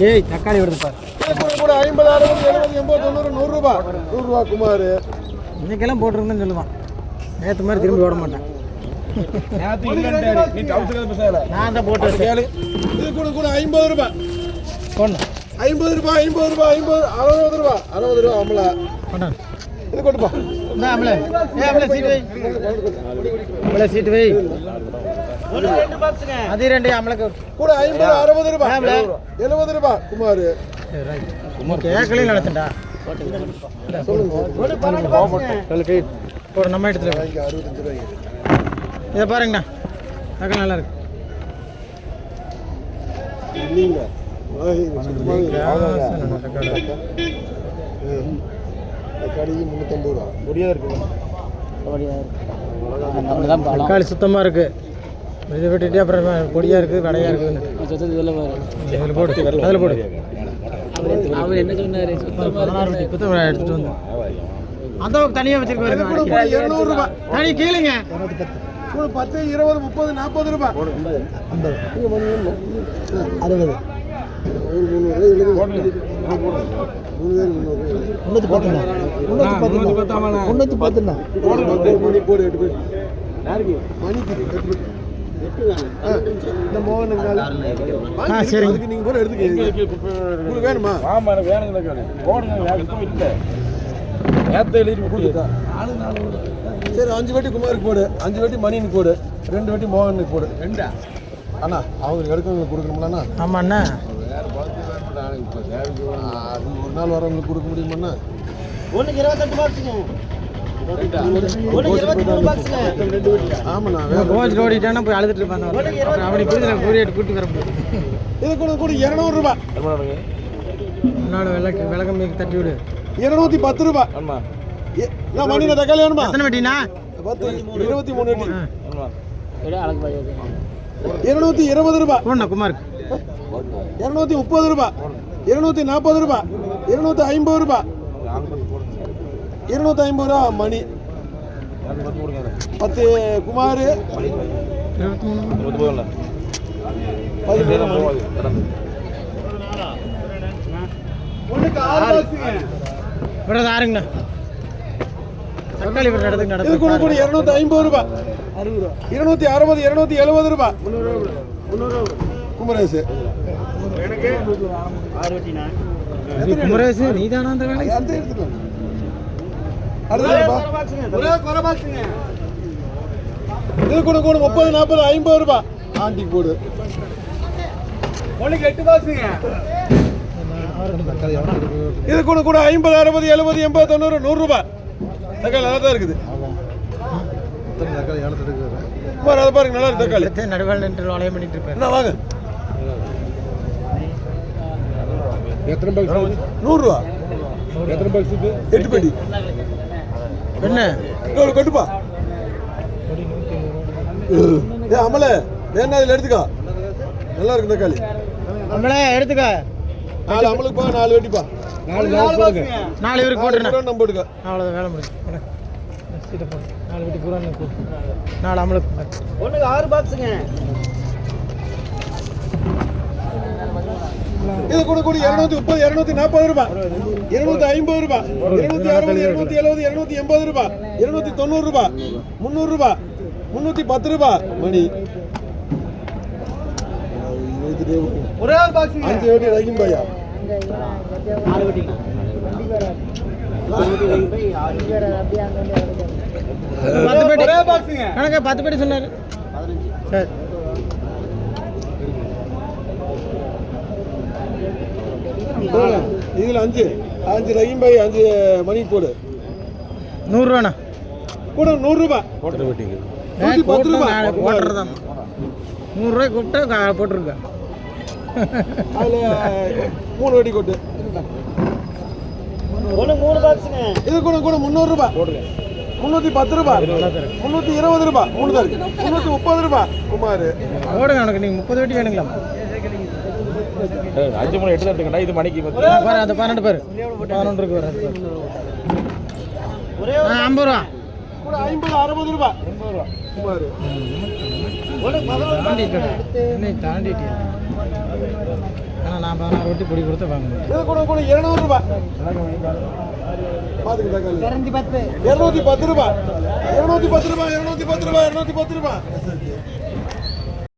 ஏய் தக்காளி வருது பாரு. கூட 50, 60, 70, 80, 90, 100 ரூபா. 100 ரூபா குமார். இன்னைக்கெல்லாம் போட்டுருக்குன்னு சொல்லுவான். நேற்று மாதிரி திரும்பி ஓட மாட்டேன். நான் தான் போட்டு இது கூட 50 ரூபா. கொண்டு 50 ரூபா, 50 ரூபா, 50, 60 ரூபா, 60 ரூபா அமலா. இது கொண்டுப்பா. இந்த அமலே, அமலே சீட்டு வை. அமலே சீட்டு வை. அது ரெண்டு அமலுக்கு கூட 50, 60 ரூபா, 70 ரூபா குமார். கேட்கலையும் நடத்துண்டா. ஒரு நம்ம எடுத்துட்டு 65 ரூபாய்க்கு. இதை பாருங்கண்ணா, தக்காளி நல்லா இருக்கு. இல்லைங்க தக்காளி 350 ரூபா. பொடியாக இருக்குங்க. தக்காளி சுத்தமாக இருக்கு. இதை விட்டுட்டு அப்புறம் பொடியாக இருக்குது, கடையாக இருக்குதுன்னு அதில் போடு, அதில் போடு. அவர் என்ன சொன்னார்? இப்போ தான் எடுத்துகிட்டு வந்தோம். அதான் தனியாக வச்சிருக்க 200 ரூபா. தனி கீழேங்க. 10, 20, 30, 40 ரூபா. 60. 310. நீங்க கூட எடுத்துக்க. வேணுமா? சரி 5 வெட்டி குமாருக்கு போடு, 5 வெட்டி மணின்னு போடு, 2 வெட்டி மோகனுக்கு போடு. அண்ணா அவங்களுக்கு எடுக்கவங்களுக்கு கொடுக்கணும்லண்ணா? ஆமாண்ணா. அது ஒரு நாள் வரவங்களுக்கு கொடுக்க முடியுமாண்ணா? ஒன்றுக்கு 28 பாக்ஸுங்க. ஆமாண்ணா. கோச்சு ஓடிட்டானா போய் அழுதுட்டு இருப்பாங்க. அப்படி கூட்டி வர முடியும். இது கூட 200 ரூபா. முன்னாடி விளக்கம் தட்டி விடு. 210 ரூபா. நான் மணியில் தக்காளி வேணுமா? எத்தனை வெட்டினா? 23 வெட்டி. 220 ரூபா. போண்ணா குமாருக்கு. 230 ரூபா, 240 ரூபா, 250 ரூபா, 250 ரூபா மணி. 10 குமார். 6 தக்காளி இடத்துக்கு நடக்கும். இது கூட 250 ரூபா, 260, 270 ரூபா. குமரேஷ் குமரேஷ் நீ தானா அந்த வேலை? இது கூட 30, 40, 50 ரூபா. ஆண்டி கூடு 8 பாக்ஸுங்க. இது கூட 50, 60, 70, 80, 90, 100 ரூபா. தக்காளி நல்லா தான் இருக்குது. அதை பாருங்க, நல்லா இருக்கு தக்காளி. நடுவாள் நின்று வளையம் பண்ணிட்டு இருப்பேன். என்ன வாங்க. எத்தனை பாக்ஸ்? 100 ரூபா. எத்தனை பாக்ஸ்? 8 பெட்டி. என்ன கட்டுப்பா. அமல வேணா இதில் எடுத்துக்கா. நல்லா இருக்கு தக்காளி. அமலே எடுத்துக்க. 4 அமலுக்கு பா, 4 வெட்டிப்பா. 4 பேருக்கு போட்டுருங்க. நம்ம போட்டுக்க. அவ்வளோதான் வேலை முடிச்சு. 4 வெட்டி பூரா 4 அமலுக்கு. 6 பாக்ஸுங்க. இது கூட 230, 240 ரூபா, 250 ரூபா, 260, 270, 280 ரூபா, 290 ரூபா, 300 ரூபா, 310 ரூபா மணி. ஒரே ஒரு பாக்ஸ். 5 வெட்டி ரகிம் பையா. 4 வெட்டிங்க. 10 பெட்டி ஒரே பாக்ஸுங்க. கணக்கு 10 பெட்டி சொன்னாரு. சரி இதில் 5 ரஹீம் பாய், 5 மணி போடு. 100 ரூபாண்ணா. கூட 100 ரூபா. 110 ரூபா போட்டுறதான். 100 ரூபாய் கூப்பிட்டா போட்டிருக்க. அதில் 3 வெட்டி கொட்டு. 3 பாக்ஸுங்க. இது கூட 300 ரூபா. 310 ரூபா, 320 ரூபா. 3 தான் இருக்கு. 330 ரூபா குமார். ஓடுங்க உனக்கு. நீங்கள் 30 வெட்டி வேணுங்களா? 5 3 8 எடுத்துக்கடா. இது மணிக்கு பாரு, அந்த 12 பேர் 11 இருக்கு. வர 50 ரூபா. கூட 50, 60 ரூபா. 80 ரூபா குமார். தாண்டிட்டு தாண்டிட்டு. ஆனால் நான் 16 வெட்டி பொடி கொடுத்து வாங்கணும். இது கூட கூட 200 ரூபாய் பாத்துக்கிட்டா 210 ரூபாய் 210 ரூபாய் 210 ரூபாய் 210 ரூபாய்